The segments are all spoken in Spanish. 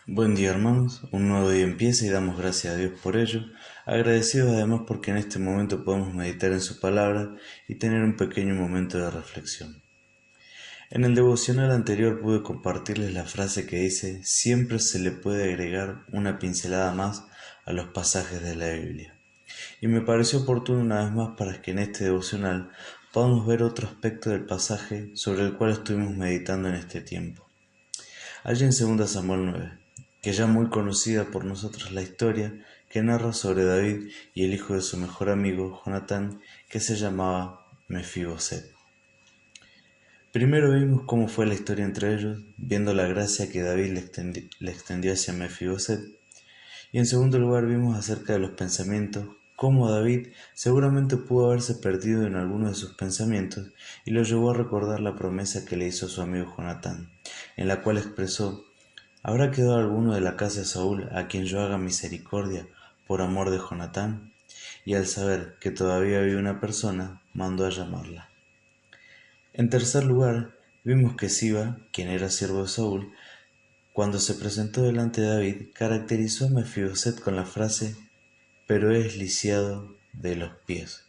Buen día hermanos, un nuevo día empieza y damos gracias a Dios por ello, agradecidos además porque en este momento podemos meditar en su palabra y tener un pequeño momento de reflexión. En el devocional anterior pude compartirles la frase que dice: siempre se le puede agregar una pincelada más a los pasajes de la Biblia. Y me pareció oportuno una vez más para que en este devocional podamos ver otro aspecto del pasaje sobre el cual estuvimos meditando en este tiempo. Allí en 2 Samuel 9, que ya muy conocida por nosotros la historia que narra sobre David y el hijo de su mejor amigo, Jonatán, que se llamaba Mefiboset. Primero vimos cómo fue la historia entre ellos, viendo la gracia que David le extendió hacia Mefiboset, y en segundo lugar vimos acerca de los pensamientos, cómo David seguramente pudo haberse perdido en alguno de sus pensamientos y lo llevó a recordar la promesa que le hizo a su amigo Jonatán, en la cual expresó: ¿habrá quedado alguno de la casa de Saúl a quien yo haga misericordia por amor de Jonatán? Y al saber que todavía había una persona, mandó a llamarla. En tercer lugar, vimos que Siba, quien era siervo de Saúl, cuando se presentó delante de David, caracterizó a Mefiboset con la frase: pero es lisiado de los pies,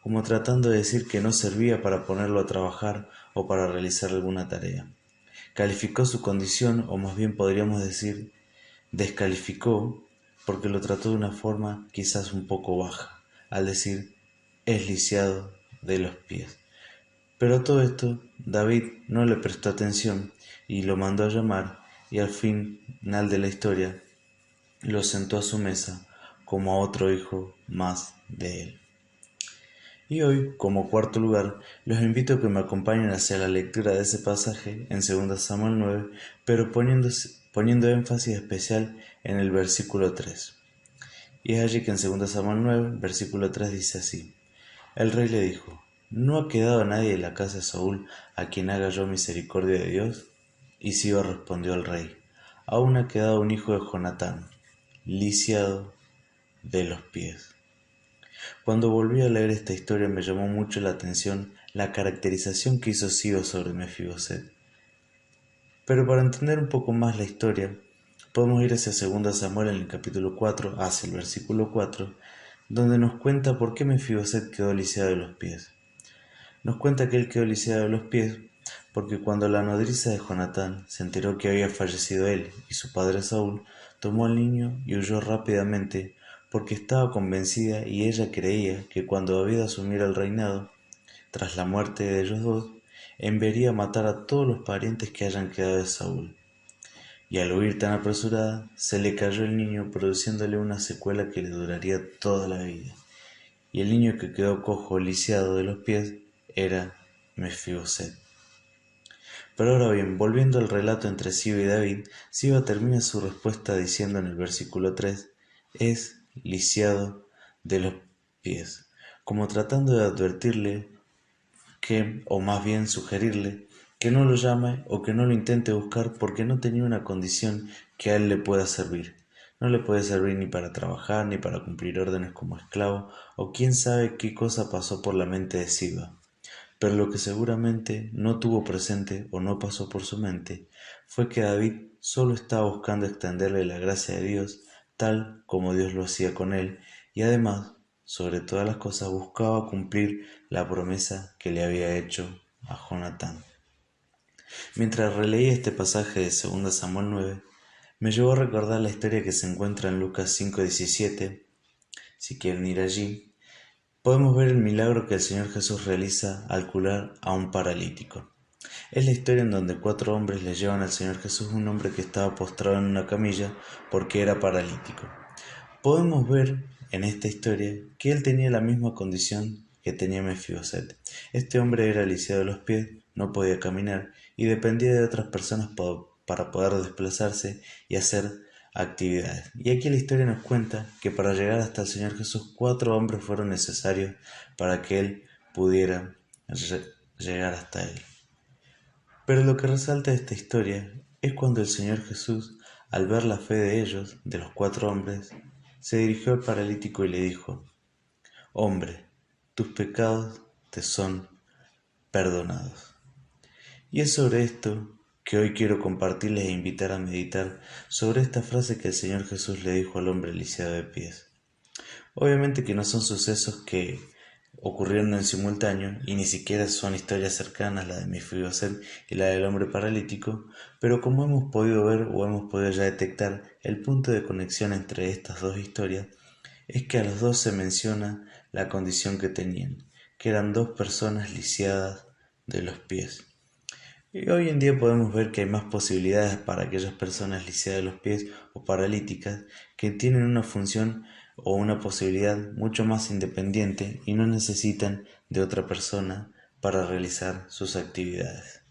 como tratando de decir que no servía para ponerlo a trabajar o para realizar alguna tarea. Calificó su condición, o más bien podríamos decir, descalificó, porque lo trató de una forma quizás un poco baja, al decir: es lisiado de los pies. Pero a todo esto David no le prestó atención y lo mandó a llamar, y al final de la historia lo sentó a su mesa como a otro hijo más de él. Y hoy, como cuarto lugar, los invito a que me acompañen hacia la lectura de ese pasaje en 2 Samuel 9, pero poniendo énfasis especial en el versículo 3. Y es allí que en 2 Samuel 9, versículo 3 dice así: el rey le dijo: ¿no ha quedado nadie de la casa de Saúl a quien haga yo misericordia de Dios? Y Siba respondió al rey: aún ha quedado un hijo de Jonatán, lisiado de los pies. Cuando volví a leer esta historia me llamó mucho la atención la caracterización que hizo Siba sobre Mefiboset. Pero para entender un poco más la historia, podemos ir hacia 2 Samuel en el capítulo 4, hacia el versículo 4, donde nos cuenta por qué Mefiboset quedó lisiado de los pies. Nos cuenta que él quedó lisiado de los pies porque cuando la nodriza de Jonatán se enteró que había fallecido él y su padre Saúl, tomó al niño y huyó rápidamente, porque estaba convencida y ella creía que cuando David asumiera el reinado, tras la muerte de ellos dos, enviaría a matar a todos los parientes que hayan quedado de Saúl. Y al huir tan apresurada, se le cayó el niño, produciéndole una secuela que le duraría toda la vida. Y el niño que quedó cojo, lisiado de los pies, era Mefiboset. Pero ahora bien, volviendo al relato entre Siba y David, Siba termina su respuesta diciendo en el versículo 3: es lisiado de los pies, como tratando de advertirle que, o más bien sugerirle, que no lo llame o que no lo intente buscar porque no tenía una condición que a él le pueda servir. No le puede servir ni para trabajar, ni para cumplir órdenes como esclavo, o quién sabe qué cosa pasó por la mente de Siba. Pero lo que seguramente no tuvo presente o no pasó por su mente fue que David solo estaba buscando extenderle la gracia de Dios tal como Dios lo hacía con él, y además, sobre todas las cosas, buscaba cumplir la promesa que le había hecho a Jonatán. Mientras releía este pasaje de 2 Samuel 9, me llevó a recordar la historia que se encuentra en Lucas 5:17. Si quieren ir allí, podemos ver el milagro que el Señor Jesús realiza al curar a un paralítico. Es la historia en donde 4 hombres le llevan al Señor Jesús un hombre que estaba postrado en una camilla porque era paralítico. Podemos ver en esta historia que él tenía la misma condición que tenía Mefiboset. Este hombre era lisiado de los pies, no podía caminar y dependía de otras personas para poder desplazarse y hacer actividades. Y aquí la historia nos cuenta que para llegar hasta el Señor Jesús 4 hombres fueron necesarios para que él pudiera llegar hasta él. Pero lo que resalta de esta historia es cuando el Señor Jesús, al ver la fe de ellos, de los 4 hombres, se dirigió al paralítico y le dijo: hombre, tus pecados te son perdonados. Y es sobre esto que hoy quiero compartirles e invitar a meditar sobre esta frase que el Señor Jesús le dijo al hombre lisiado de pies. Obviamente que no son sucesos que ocurrieron en simultáneo y ni siquiera son historias cercanas, la de Mefiboset y la del hombre paralítico, pero como hemos podido ver o hemos podido ya detectar, el punto de conexión entre estas dos historias es que a los dos se menciona la condición que tenían, que eran dos personas lisiadas de los pies. Y hoy en día podemos ver que hay más posibilidades para aquellas personas lisiadas de los pies o paralíticas que tienen una función o una posibilidad mucho más independiente y no necesitan de otra persona para realizar sus actividades.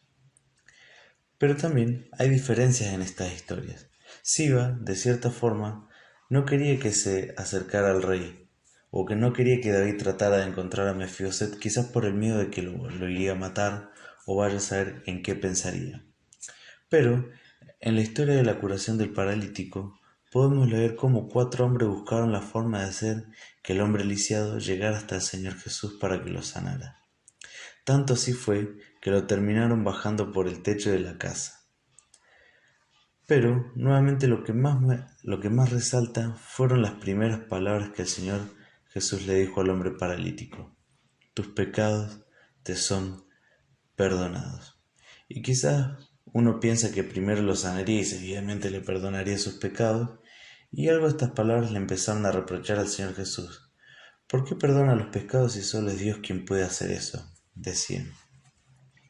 Pero también hay diferencias en estas historias. Siba, de cierta forma, no quería que se acercara al rey, o que no quería que David tratara de encontrar a Mefiboset, quizás por el miedo de que lo iría a matar, o vaya a saber en qué pensaría. Pero, en la historia de la curación del paralítico, podemos leer cómo 4 hombres buscaron la forma de hacer que el hombre lisiado llegara hasta el Señor Jesús para que lo sanara. Tanto así fue que lo terminaron bajando por el techo de la casa. Pero, nuevamente lo que más resalta fueron las primeras palabras que el Señor Jesús le dijo al hombre paralítico: tus pecados te son perdonados. Y quizás uno piensa que primero lo sanaría y seguidamente le perdonaría sus pecados, y algo estas palabras le empezaron a reprochar al Señor Jesús. ¿Por qué perdona los pecados si solo es Dios quien puede hacer eso?, decían.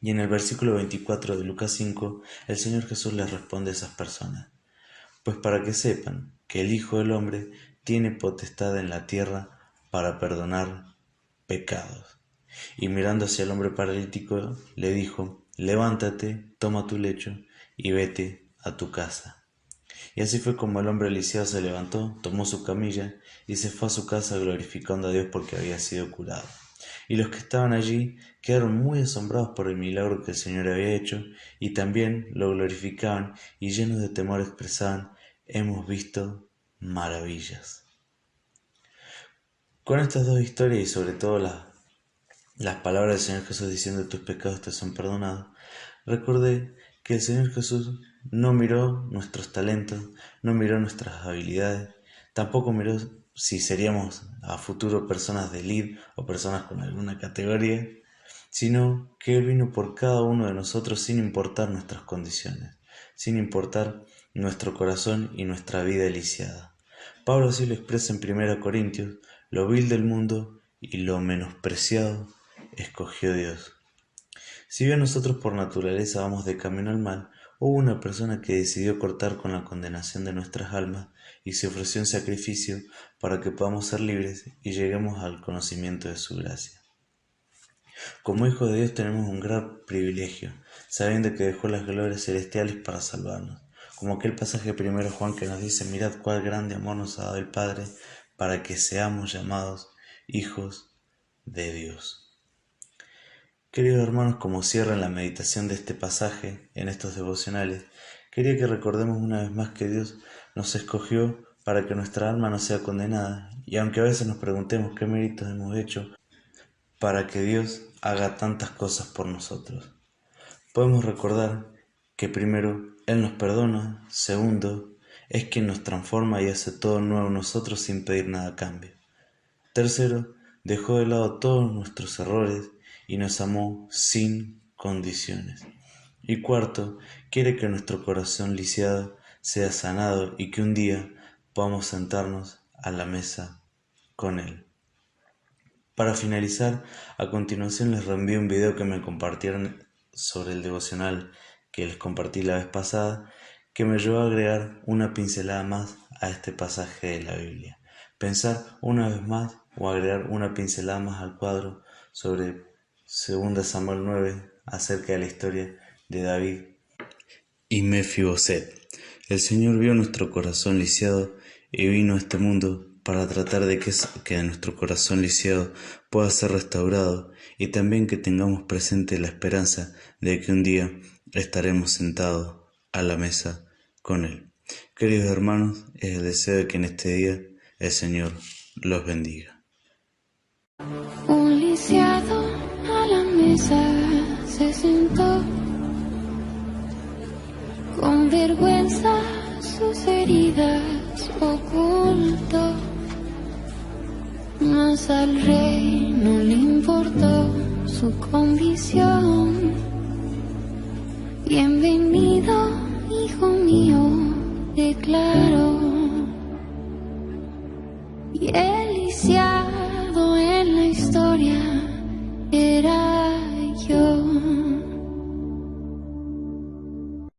Y en el versículo 24 de Lucas 5, el Señor Jesús les responde a esas personas: pues para que sepan que el Hijo del Hombre tiene potestad en la tierra para perdonar pecados. Y mirando hacia el hombre paralítico, le dijo: levántate, toma tu lecho y vete a tu casa. Y así fue como el hombre lisiado se levantó, tomó su camilla y se fue a su casa glorificando a Dios porque había sido curado. Y los que estaban allí quedaron muy asombrados por el milagro que el Señor había hecho, y también lo glorificaban y llenos de temor expresaban: hemos visto maravillas. Con estas dos historias y sobre todo las palabras del Señor Jesús diciendo tus pecados te son perdonados, recordé que el Señor Jesús no miró nuestros talentos, no miró nuestras habilidades, tampoco miró si seríamos a futuro personas de elite o personas con alguna categoría, sino que Él vino por cada uno de nosotros sin importar nuestras condiciones, sin importar nuestro corazón y nuestra vida lisiada. Pablo así lo expresa en 1 Corintios: lo vil del mundo y lo menospreciado escogió Dios. Si bien nosotros por naturaleza vamos de camino al mal, hubo una persona que decidió cortar con la condenación de nuestras almas y se ofreció en sacrificio para que podamos ser libres y lleguemos al conocimiento de su gracia. Como hijos de Dios tenemos un gran privilegio, sabiendo que dejó las glorias celestiales para salvarnos, como aquel pasaje de 1 Juan que nos dice: mirad cuál grande amor nos ha dado el Padre para que seamos llamados hijos de Dios. Queridos hermanos, como cierra en la meditación de este pasaje, en estos devocionales, quería que recordemos una vez más que Dios nos escogió para que nuestra alma no sea condenada, y aunque a veces nos preguntemos qué méritos hemos hecho para que Dios haga tantas cosas por nosotros, podemos recordar que primero, Él nos perdona; segundo, es quien nos transforma y hace todo nuevo en nosotros sin pedir nada a cambio; tercero, dejó de lado todos nuestros errores y nos amó sin condiciones; y cuarto, quiere que nuestro corazón lisiado sea sanado y que un día podamos sentarnos a la mesa con Él. Para finalizar, a continuación les reenvío un video que me compartieron sobre el devocional que les compartí la vez pasada, que me llevó a agregar una pincelada más a este pasaje de la Biblia. Pensar una vez más o agregar una pincelada más al cuadro sobre 2 Samuel 9 acerca de la historia de David y Mefiboset. El Señor vio nuestro corazón lisiado y vino a este mundo para tratar de que nuestro corazón lisiado pueda ser restaurado, y también que tengamos presente la esperanza de que un día estaremos sentados a la mesa con Él. Queridos hermanos, es el deseo de que en este día el Señor los bendiga. Un lisiado a la mesa se sentó. con vergüenza sus heridas ocultó, mas al rey no le importó su condición. Bienvenido, hijo mío, declaró. Y él